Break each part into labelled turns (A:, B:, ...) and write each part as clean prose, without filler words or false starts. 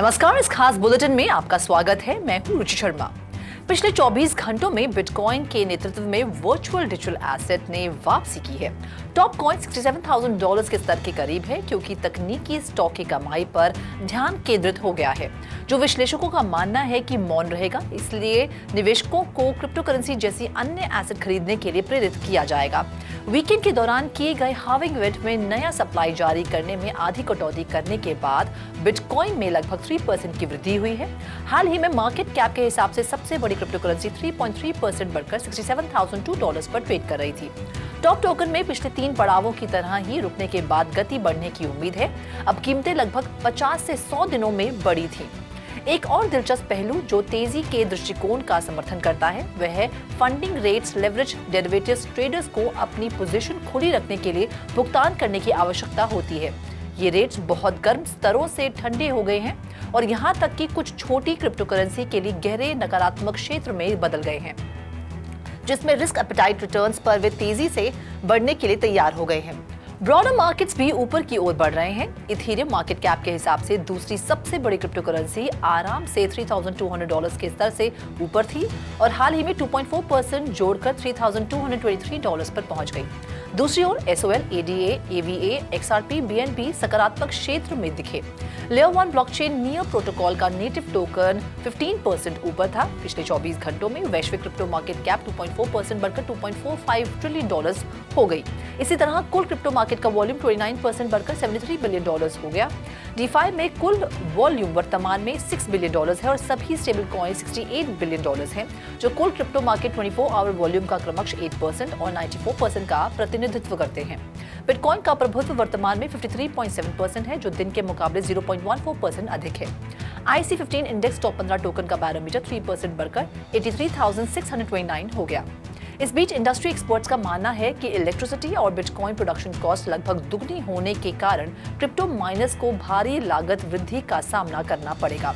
A: नमस्कार, इस खास बुलेटिन में आपका स्वागत है। मैं हूं रुचि शर्मा। पिछले 24 घंटों में बिटकॉइन के नेतृत्व में वर्चुअल डिजिटल एसेट ने वापसी की है। टॉप कॉइन $67,000 के स्तर के करीब है, क्योंकि तकनीकी स्टॉक की कमाई पर ध्यान केंद्रित हो गया है, जो विश्लेषकों का मानना है कि मौन रहेगा। इसलिए निवेशकों को क्रिप्टो करेंसी जैसी अन्य एसेट खरीदने के लिए प्रेरित किया जाएगा। वीकेंड के दौरान किए गए हाविंग इवेंट में नया सप्लाई जारी करने में आधी कटौती करने के बाद बिटकॉइन में लगभग 3% की वृद्धि हुई है। हाल ही में मार्केट कैप के हिसाब से सबसे बड़ी क्रिप्टो करेंसी 3.3% बढ़कर $67,002 पर ट्रेड कर रही थी। टॉप टोकन में पिछले 3 पड़ावों की तरह ही रुकने के बाद गति बढ़ने की उम्मीद है। अब कीमतें लगभग 50 से 100 दिनों में बढ़ी थी। एक और दिलचस्प पहलू जो तेजी के दृष्टिकोण का समर्थन करता है, वह है funding rates. Leverage derivatives traders को अपनी पोजीशन खुली रखने के लिए भुगतान करने की आवश्यकता होती है। ये रेट्स बहुत गर्म स्तरों से ठंडे हो गए हैं और यहाँ तक कि कुछ छोटी क्रिप्टो करेंसी के लिए गहरे नकारात्मक क्षेत्र में बदल गए हैं, जिसमें रिस्क एपेटाइट रिटर्न्स पर वे तेजी से बढ़ने के लिए तैयार हो गए हैं। ब्रॉडर मार्केट्स भी ऊपर की ओर बढ़ रहे हैं। इथेरियम मार्केट कैप के हिसाब से दूसरी सबसे बड़ी क्रिप्टो करेंसी आराम से $3,200 के स्तर से ऊपर थी और हाल ही में 2.4% जोड़कर $3,223 पर पहुंच गई। दूसरी ओर SOL, ADA, AVA, XRP, BNB सकारात्मक क्षेत्र में दिखे। लेयर 1 ब्लॉकचेन नियर प्रोटोकॉल का नेटिव टोकन 15% ऊपर था। पिछले 24 घंटों में वैश्विक क्रिप्टो मार्केट कैप 2.4% बढ़कर $2.45 ट्रिलियन हो गई। इसी तरह कुल क्रिप्टो मार्केट का वॉल्यूम 29% बढ़कर $73 बिलियन हो गया। DeFi में कुल वॉल्यूम वर्तमान में $6 बिलियन है और सभी स्टेबल कॉइन $68 बिलियन हैं, जो कुल क्रिप्टो मार्केट 24 आवर वॉल्यूम का क्रमशः 8% और 94% का प्रतिनिधित्व करते हैं। बिटकॉइन का प्रभुत्व वर्तमान में 53.7% है, जो दिन के मुकाबले 0.14% अधिक है। IC15 इंडेक्स टॉप 15 टोकन का बैरोमीटर 3% बढ़कर 83,629 हो गया। इस बीच इंडस्ट्री एक्सपर्ट्स का मानना है कि इलेक्ट्रिसिटी और बिटकॉइन प्रोडक्शन कॉस्ट लगभग दुगनी होने के कारण क्रिप्टो माइनर्स को भारी लागत वृद्धि का सामना करना पड़ेगा।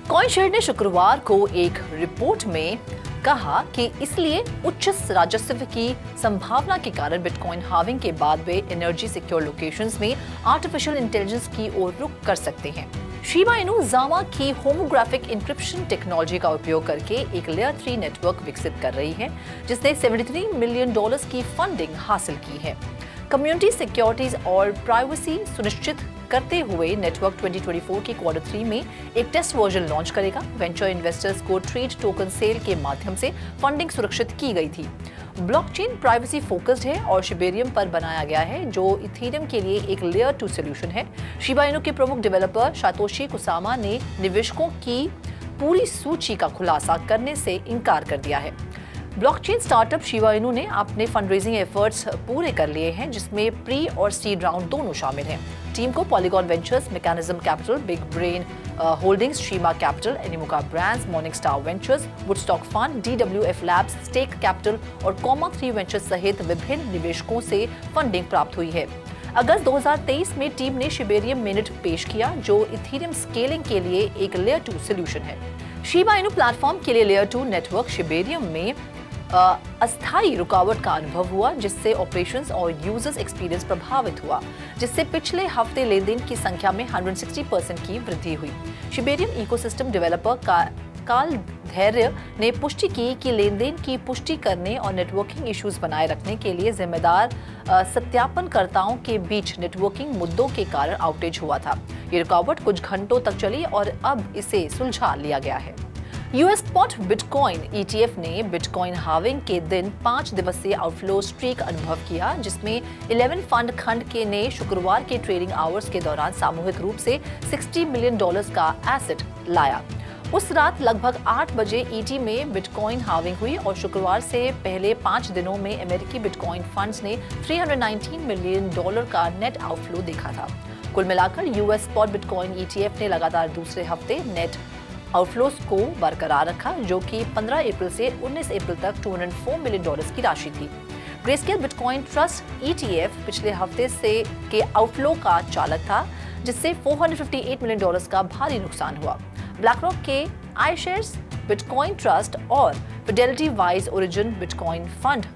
A: कॉइनशेयर ने शुक्रवार को एक रिपोर्ट में कहा कि इसलिए उच्च राजस्व की संभावना के कारण बिटकॉइन हाविंग के बाद वे एनर्जी सिक्योर लोकेशंस में आर्टिफिशियल इंटेलिजेंस की ओर रुख कर सकते हैं। शिबा इनू जावा की होमोग्राफिक इंक्रिप्शन टेक्नोलॉजी का उपयोग करके एक लेयर 3 नेटवर्क विकसित कर रही है, जिसने $73 मिलियन की फंडिंग हासिल की है। कम्युनिटी सिक्योरिटीज और प्राइवेसी सुनिश्चित करते हुए नेटवर्क 2024 के Q3 में एक टेस्ट वर्जन लॉन्च करेगा। वेंचर इन्वेस्टर्स को ट्रेड टोकन सेल के माध्यम से फंडिंग सुरक्षित की गई थी। ब्लॉकचेन प्राइवेसी फोकस्ड है और शिबेरियम पर बनाया गया है, जो इथेरियम के लिए एक लेयर 2 सॉल्यूशन है। शिबा इनू के प्रमुख डेवलपर सातोशी कुसामा ने निवेशकों की पूरी सूची का खुलासा करने से इनकार कर दिया है। ब्लॉकचेन स्टार्टअप शिबा इनू ने अपने फंडरेजिंग एफर्ट्स पूरे कर लिए हैं, जिसमें प्री और सीड राउंड दोनों शामिल हैं। टीम को Polygon Ventures, Mechanism Capital, Big Brain Holdings, Shima Capital, Animoca Brands, Morning Star Ventures, Woodstock Fund, DWF Labs, Stake Capital और कॉमा 3 वेंचर्स सहित विभिन्न निवेशकों से फंडिंग प्राप्त हुई है। अगस्त 2023 में टीम ने शिबेरियम मिनट पेश किया, जो इथेरियम स्केलिंग के लिए एक लेयर 2 सॉल्यूशन है। शिबा इनू प्लेटफॉर्म के लिए लेयर 2 नेटवर्क शिबेरियम में अस्थायी रुकावट का अनुभव हुआ, जिससे ऑपरेशंस और यूजर्स एक्सपीरियंस प्रभावित हुआ, जिससे पिछले हफ्ते लेनदेन की संख्या में 160% की वृद्धि हुई। शिबेरियम इकोसिस्टम डेवलपर काल धैर्य ने पुष्टि की कि लेनदेन की पुष्टि करने और नेटवर्किंग इश्यूज बनाए रखने के लिए जिम्मेदार सत्यापनकर्ताओं के बीच नेटवर्किंग मुद्दों के कारण आउटेज हुआ था। ये रुकावट कुछ घंटों तक चली और अब इसे सुलझा लिया गया है। यूएस स्पॉट बिटकॉइन ETF ने बिटकॉइन हाविंग के दिन 5 दिवसीय आउटफ्लो स्ट्रीक अनुभव किया, जिसमें 11 फंड खंड के ने शुक्रवार के ट्रेडिंग आवर्स के दौरान सामूहिक रूप से $60 मिलियन का एसेट लाया। उस रात लगभग 8 बजे ET में बिटकॉइन हाविंग हुई और शुक्रवार से पहले 5 दिनों में अमेरिकी बिटकॉइन फंड्स ने $319 मिलियन का नेट आउटफ्लो देखा था। कुल मिलाकर यूएस स्पॉट बिटकॉइन ETF ने लगातार दूसरे हफ्ते नेट आउटफ्लोस को बरकरार रखा, जो कि 15 अप्रैल से 19 अप्रैल तक $204 मिलियन की राशि थी। ग्रेस्केल बिटकॉइन ट्रस्ट ETF पिछले हफ्ते से के आउटफ्लो का चालक था, जिससे $458 मिलियन का भारी नुकसान हुआ। ब्लैकरॉक के iShares बिटकॉइन ट्रस्ट और Fidelity wise origin bitcoin fund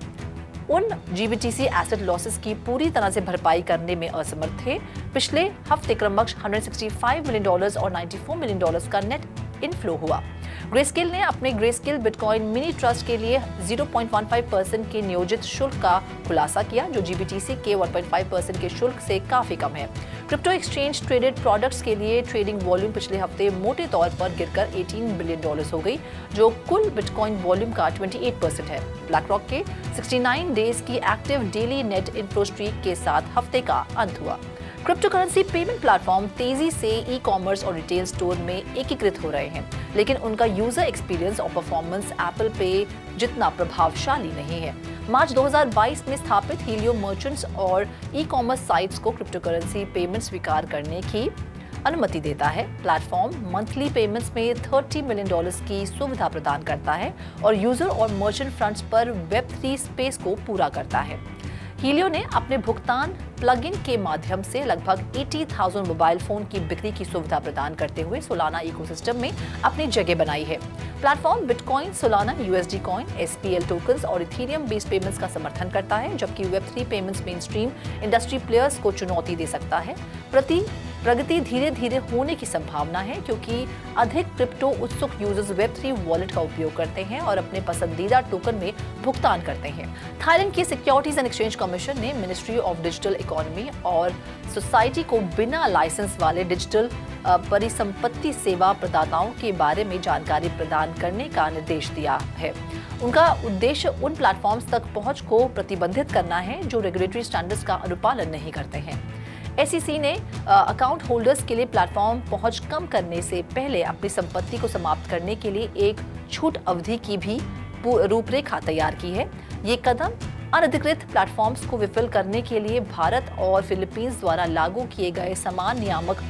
A: उन GBTC एसेट लॉसेस की पूरी तरह से भरपाई करने में असमर्थ थे। पिछले हफ्ते क्रमश $165 मिलियन और $94 मिलियन का नेट इनफ्लो हुआ। ग्रेस्केल ने अपने ग्रेस्केल बिटकॉइन मिनी ट्रस्ट के लिए 0.15% के नियोजित शुल्क का खुलासा किया, जो GBTC के 1.5% के शुल्क से काफी कम है। क्रिप्टो एक्सचेंज ट्रेडेड प्रोडक्ट्स के लिए ट्रेडिंग वॉल्यूम पिछले हफ्ते मोटे तौर पर गिरकर $18 बिलियन हो गई, जो कुल बिटकॉइन वॉल्यूम का 28% है। ब्लैकरॉक के 69 डेज की active daily net inflow streak के साथ हफ्ते का अंत हुआ। क्रिप्टो करेंसी पेमेंट प्लेटफॉर्म तेजी से ई-कॉमर्स और रिटेल स्टोर में एकीकृत हो रहे हैं, लेकिन उनका यूजर एक्सपीरियंस और परफॉर्मेंस एप्पल पे जितना प्रभावशाली नहीं है। मार्च 2022 में स्थापित हीलियो मर्चेंट्स और ई-कॉमर्स साइट्स को क्रिप्टो करेंसी पेमेंट स्वीकार करने की अनुमति देता है। प्लेटफॉर्म मंथली पेमेंट्स में $30 मिलियन की सुविधा प्रदान करता है और यूजर और मर्चेंट फ्रंट्स पर Web3 स्पेस को पूरा करता है। हीलियो ने अपने भुगतान प्लगइन के माध्यम से लगभग 80,000 मोबाइल फोन की बिक्री की सुविधा प्रदान करते हुए सोलाना इकोसिस्टम में अपनी जगह बनाई है। Platform bitcoin, Solana, USD coin, SPL tokens और इथेरियम बेस्ड पेमेंट्स का समर्थन करता है, जबकि Web3 payments mainstream industry players को चुनौती दे सकता है। प्रगति धीरे धीरे होने की संभावना है, क्योंकि अधिक क्रिप्टो उत्सुक यूजर्स Web3 वॉलेट का उपयोग करते हैं और अपने पसंदीदा टोकन में भुगतान करते हैं। थाईलैंड के सिक्योरिटीज एंड एक्सचेंज कमीशन ने मिनिस्ट्री ऑफ डिजिटल इकोनॉमी और सोसाइटी को बिना लाइसेंस वाले डिजिटल परिसंपत्ति सेवा प्रदाताओं के बारे में जानकारी प्रदान करने का निर्देश दिया है। उनका उद्देश्य उन प्लेटफॉर्म्स तक पहुंच को प्रतिबंधित करना है जो रेगुलेटरी स्टैंडर्ड्स का अनुपालन नहीं करते हैं। SEC ने अकाउंट होल्डर्स के लिए प्लेटफॉर्म पहुंच कम करने से पहले अपनी संपत्ति को समाप्त करने के लिए एक छूट अवधि की भी रूपरेखा तैयार की है। ये कदम अनधिकृत प्लेटफॉर्म्स को विफल करने के लिए भारत और फिलीपींस द्वारा लागू किए गए समान नियामक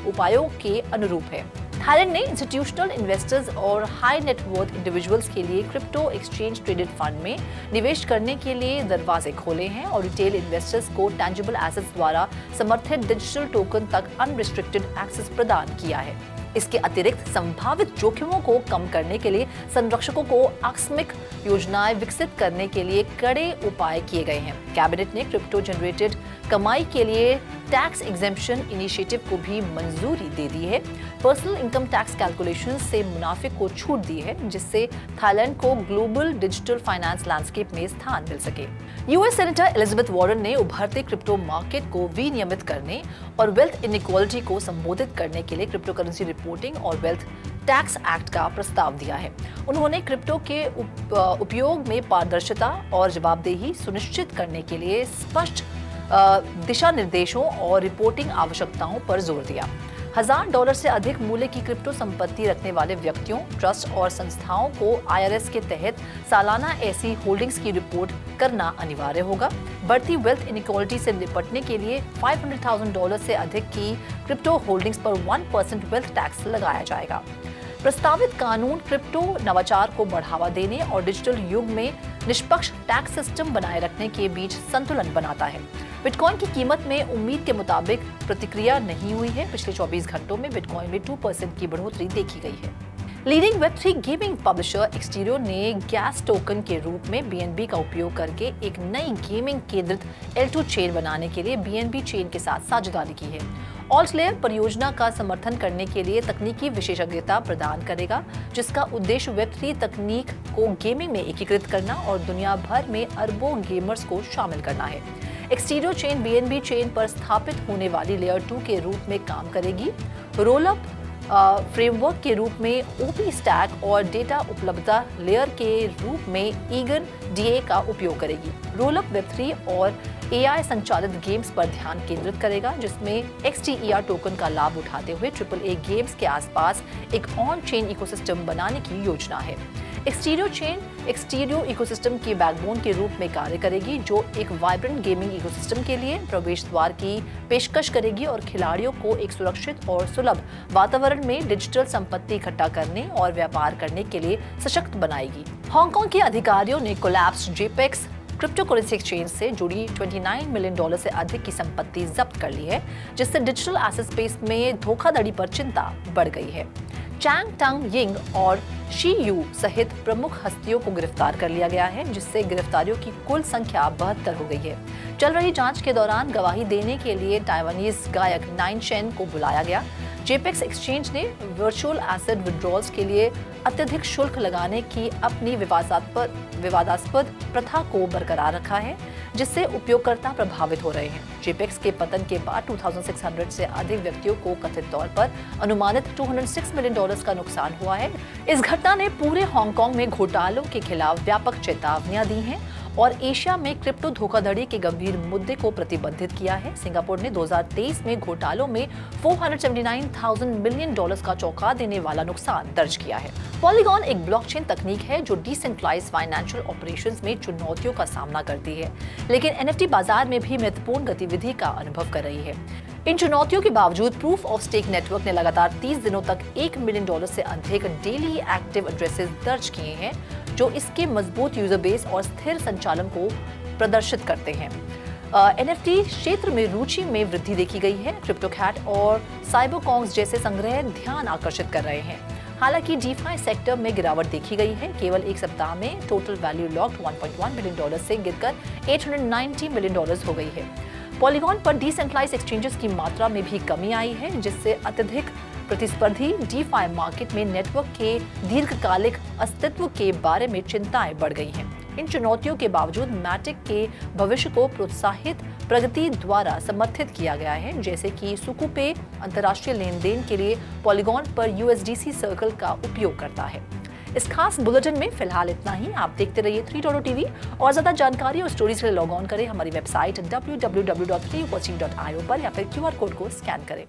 A: उपायों के अनुरूप है। थाईलैंड ने इंस्टीट्यूशनल इन्वेस्टर्स और हाई नेटवर्थ इंडिविजुअल्स के लिए क्रिप्टो एक्सचेंज ट्रेडेड फंड में निवेश करने के लिए दरवाजे खोले हैं और रिटेल इन्वेस्टर्स को टैंजिबल एसेट्स द्वारा समर्थित डिजिटल टोकन तक अनरिस्ट्रिक्टेड एक्सेस प्रदान किया है। इसके अतिरिक्त संभावित जोखिमों को कम करने के लिए संरक्षकों को आकस्मिक योजनाएं विकसित करने के लिए कड़े उपाय किए गए हैं। कैबिनेट ने क्रिप्टो जनरेटेड कमाई के लिए टैक्स एग्जेम्पशन इनिशिएटिव को भी मंजूरी दे दी है। पर्सनल इनकम टैक्स कैलकुलेशन से मुनाफे को छूट दी है, जिससे थाईलैंड को ग्लोबल डिजिटल फाइनेंस लैंडस्केप में स्थान मिल सके। यूएस सेनेटर एलिजाबेथ वार्रेन ने उभरते क्रिप्टो मार्केट को विनियमित करने और वेल्थ इनइक्वालिटी को संबोधित करने के लिए क्रिप्टो करेंसी रिपोर्टिंग और वेल्थ टैक्स एक्ट का प्रस्ताव दिया है। उन्होंने क्रिप्टो के उपयोग में पारदर्शिता और जवाबदेही सुनिश्चित करने के लिए स्पष्ट दिशा निर्देशों और रिपोर्टिंग आवश्यकताओं पर जोर दिया। $1000 से अधिक मूल्य की क्रिप्टो संपत्ति रखने वाले व्यक्तियों, ट्रस्ट और संस्थाओं को IRS के तहत सालाना ऐसी होल्डिंग्स की रिपोर्ट करना अनिवार्य होगा। बढ़ती वेल्थ इनइक्वालिटी से निपटने के लिए $500,000 से अधिक की क्रिप्टो होल्डिंग्स पर 1% वेल्थ टैक्स लगाया जाएगा। प्रस्तावित कानून क्रिप्टो नवाचार को बढ़ावा देने और डिजिटल युग में निष्पक्ष टैक्स सिस्टम बनाए रखने के बीच संतुलन बनाता है। बिटकॉइन की कीमत में उम्मीद के मुताबिक प्रतिक्रिया नहीं हुई है। पिछले 24 घंटों में बिटकॉइन में 2% की बढ़ोतरी देखी गई है। लीडिंग Web3 गेमिंग पब्लिशर एक्सटीरियो ने गैस टोकन के रूप में BNB का उपयोग करके एक नई गेमिंग केंद्रित L2 चेन बनाने के लिए BNB चेन के साथ साझेदारी की है। ऑल्टलेयर परियोजना का समर्थन करने के लिए तकनीकी विशेषज्ञता प्रदान करेगा, जिसका उद्देश्य Web3 तकनीक को गेमिंग में एकीकृत करना और दुनिया भर में अरबों गेमर्स को शामिल करना है। एक्सटीरियो चेन BNB चेन पर स्थापित होने वाली लेयर 2 के रूप में काम करेगी। रोलअप फ्रेमवर्क के रूप में OP स्टैक और डेटा उपलब्धता लेयर के रूप में ईगन DA का उपयोग करेगी। रोलअप Web3 और AI संचालित गेम्स पर ध्यान केंद्रित करेगा, जिसमें XTER टोकन का लाभ उठाते हुए AAA गेम्स के आसपास एक ऑन चेन इकोसिस्टम बनाने की योजना है। एक्सटीरियो चेन एक्सटीरियो इकोसिस्टम की बैकबोन के रूप में कार्य करेगी, जो एक वाइब्रेंट गेमिंग इकोसिस्टम के लिए प्रवेश द्वार की पेशकश करेगी और खिलाड़ियों को एक सुरक्षित और सुलभ वातावरण में डिजिटल संपत्ति इकट्ठा करने और व्यापार करने के लिए सशक्त बनाएगी। हांगकांग के अधिकारियों ने collapse JPEX crypto currency exchange से जुड़ी $29 मिलियन से अधिक की संपत्ति जब्त कर ली है, जिससे डिजिटल एसेट स्पेस में धोखाधड़ी पर चिंता बढ़ गई है। चैंग टंग यिंग और शी यू सहित प्रमुख हस्तियों को गिरफ्तार कर लिया गया है, जिससे गिरफ्तारियों की कुल संख्या 72 हो गई है। चल रही जांच के दौरान गवाही देने के लिए ताइवानीज गायक नाइन शेन को बुलाया गया। जेपेक्स एक्सचेंज ने वर्चुअल एसेट विड्रॉल्स के लिए अत्यधिक शुल्क लगाने की अपनी विवादास्पद प्रथा को बरकरार रखा है, जिससे उपयोगकर्ता प्रभावित हो रहे हैं। जेपेक्स के पतन के बाद 2600 से अधिक व्यक्तियों को कथित तौर पर अनुमानित $206 मिलियन का नुकसान हुआ है। इस घटना ने पूरे हांगकांग में घोटालों के खिलाफ व्यापक चेतावनियां दी हैं और एशिया में क्रिप्टो धोखाधड़ी के गंभीर मुद्दे को प्रतिबंधित किया है। सिंगापुर ने 2023 में घोटालों में $479,000 मिलियन का चौंका देने वाला नुकसान दर्ज किया है। पॉलीगॉन एक ब्लॉकचेन तकनीक है जो डिसेंट्रलाइज्ड फाइनेंशियल ऑपरेशंस में चुनौतियों का सामना करती है, लेकिन एनएफटी बाजार में भी महत्वपूर्ण गतिविधि का अनुभव कर रही है। इन चुनौतियों के बावजूद प्रूफ ऑफ स्टेक नेटवर्क ने लगातार 30 दिनों तक $1 मिलियन से अधिक डेली एक्टिव एड्रेसेस दर्ज किए हैं, जो इसके मजबूत यूजर बेस और स्थिर संचालन को प्रदर्शित करते हैं। एनएफटी क्षेत्र में रुचि में वृद्धि देखी गई है। क्रिप्टोकैट और साइबरकॉन्स जैसे संग्रह ध्यान आकर्षित कर रहे हैं। हालांकि डीफाई सेक्टर में गिरावट देखी गई है। केवल एक सप्ताह में टोटल वैल्यू लॉक्ड $1.1 बिलियन से गिरकर $890 मिलियन हो गई है। पॉलीगॉन पर डिसेंट्रलाइज्ड एक्सचेंजेस की मात्रा में भी कमी आई है, जिससे अत्यधिक प्रतिस्पर्धी डीफाई मार्केट में नेटवर्क के दीर्घकालिक अस्तित्व के बारे में चिंताएं बढ़ गई हैं। इन चुनौतियों के बावजूद मैटिक के भविष्य को प्रोत्साहित प्रगति द्वारा समर्थित किया गया है, जैसे कि सुकुपे अंतर्राष्ट्रीय लेन देन के लिए पॉलीगॉन पर USDC सर्कल का उपयोग करता है। इस खास बुलेटिन में फिलहाल इतना ही। आप देखते रहिए 3 टीवी और ज्यादा जानकारी और स्टोरीज के लिए लॉग ऑन करें हमारी वेबसाइट www.3watching.io पर या फिर QR कोड को स्कैन करें।